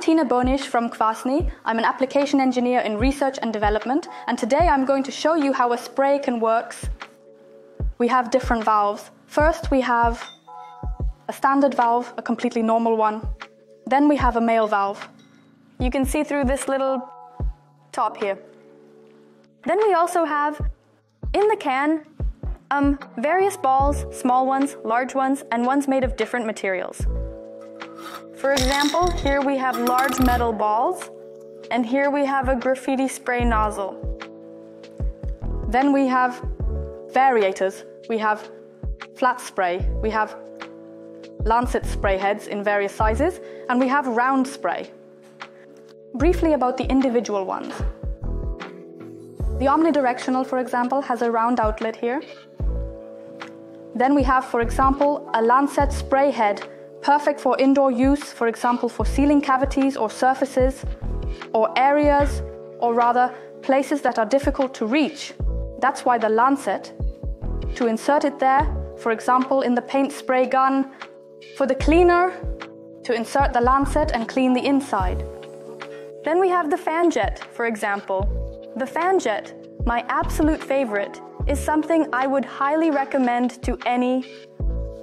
Tina Bönisch from Kwasny. I'm an application engineer in research and development, and today I'm going to show you how a spray can work. We have different valves. First we have a standard valve, a completely normal one. Then we have a male valve. You can see through this little top here. Then we also have, in the can, various balls, small ones, large ones, and ones made of different materials. For example, here we have large metal balls, and here we have a graffiti spray nozzle. Then we have variators. We have flat spray, we have lancet spray heads in various sizes, and we have round spray. Briefly about the individual ones. The omnidirectional, for example, has a round outlet here. Then we have, for example, a lancet spray head, perfect for indoor use, for example, for sealing cavities or surfaces, or areas, or rather, places that are difficult to reach. That's why the lancet, to insert it there, for example, in the paint spray gun, for the cleaner, to insert the lancet and clean the inside. Then we have the fan jet, for example. The fan jet, my absolute favorite, is something I would highly recommend to any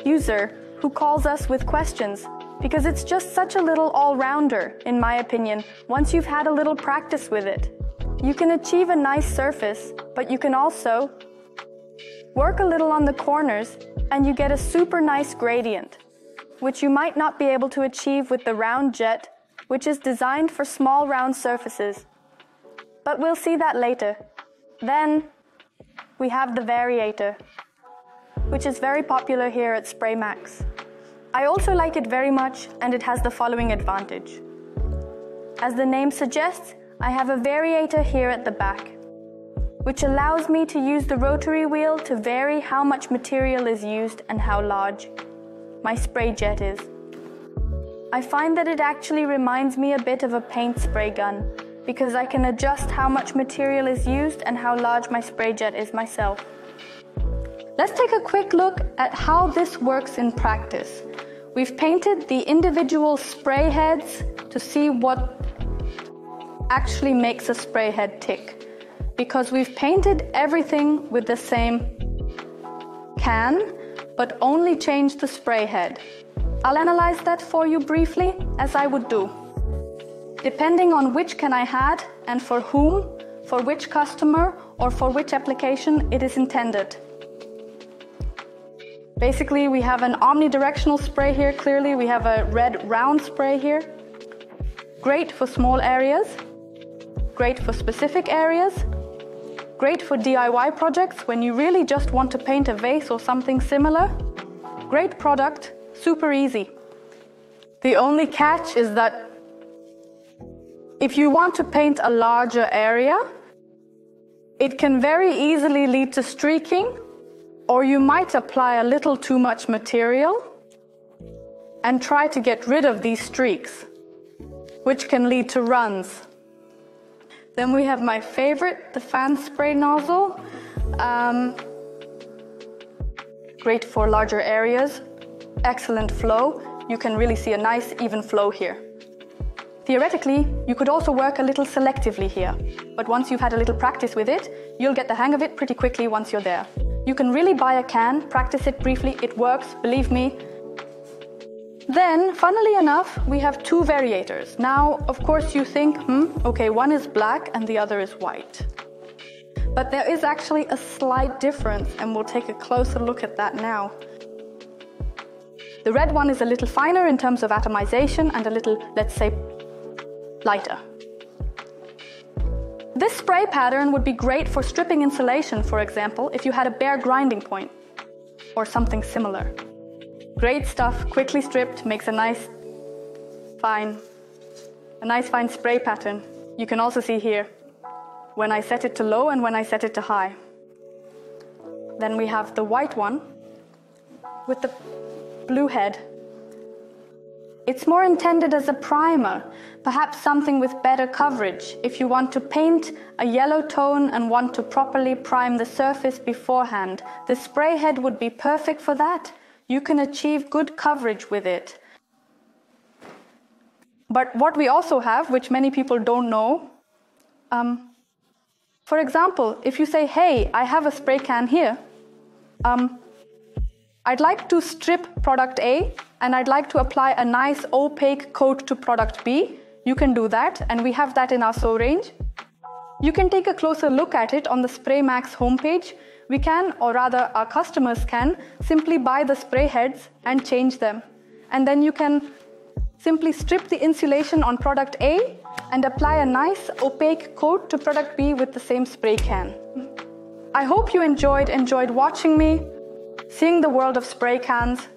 user who calls us with questions, because it's just such a little all-rounder, in my opinion, once you've had a little practice with it. You can achieve a nice surface, but you can also work a little on the corners and you get a super nice gradient, which you might not be able to achieve with the round jet, which is designed for small round surfaces. But we'll see that later. Then we have the Variator, which is very popular here at SprayMax. I also like it very much, and it has the following advantage. As the name suggests, I have a variator here at the back, which allows me to use the rotary wheel to vary how much material is used and how large my spray jet is. I find that it actually reminds me a bit of a paint spray gun, because I can adjust how much material is used and how large my spray jet is myself. Let's take a quick look at how this works in practice. We've painted the individual spray heads to see what actually makes a spray head tick, because we've painted everything with the same can, but only changed the spray head. I'll analyze that for you briefly, as I would do. Depending on which can I had and for whom, for which customer or for which application it is intended. Basically, we have an omnidirectional spray here, clearly we have a red round spray here. Great for small areas, great for specific areas, great for DIY projects when you really just want to paint a vase or something similar. Great product, super easy. The only catch is that if you want to paint a larger area, it can very easily lead to streaking, or you might apply a little too much material and try to get rid of these streaks, which can lead to runs. Then we have my favorite, the fan spray nozzle. Great for larger areas, excellent flow. You can really see a nice even flow here. Theoretically, you could also work a little selectively here, but once you've had a little practice with it, you'll get the hang of it pretty quickly once you're there. You can really buy a can, practice it briefly, it works, believe me. Then, funnily enough, we have two variators. Now, of course you think, okay, one is black and the other is white. But there is actually a slight difference, and we'll take a closer look at that now. The red one is a little finer in terms of atomization and a little, let's say, lighter. This spray pattern would be great for stripping insulation, for example, if you had a bare grinding point or something similar. Great stuff, quickly stripped, makes a nice fine spray pattern. You can also see here when I set it to low and when I set it to high. Then we have the white one with the blue head. It's more intended as a primer, perhaps something with better coverage. If you want to paint a yellow tone and want to properly prime the surface beforehand, the spray head would be perfect for that. You can achieve good coverage with it. But what we also have, which many people don't know, for example, if you say, hey, I have a spray can here, I'd like to strip product A and I'd like to apply a nice opaque coat to product B, you can do that, and we have that in our sew range. You can take a closer look at it on the SprayMax homepage. We can, or rather our customers can, simply buy the spray heads and change them. And then you can simply strip the insulation on product A and apply a nice opaque coat to product B with the same spray can. I hope you enjoyed watching me, seeing the world of spray cans.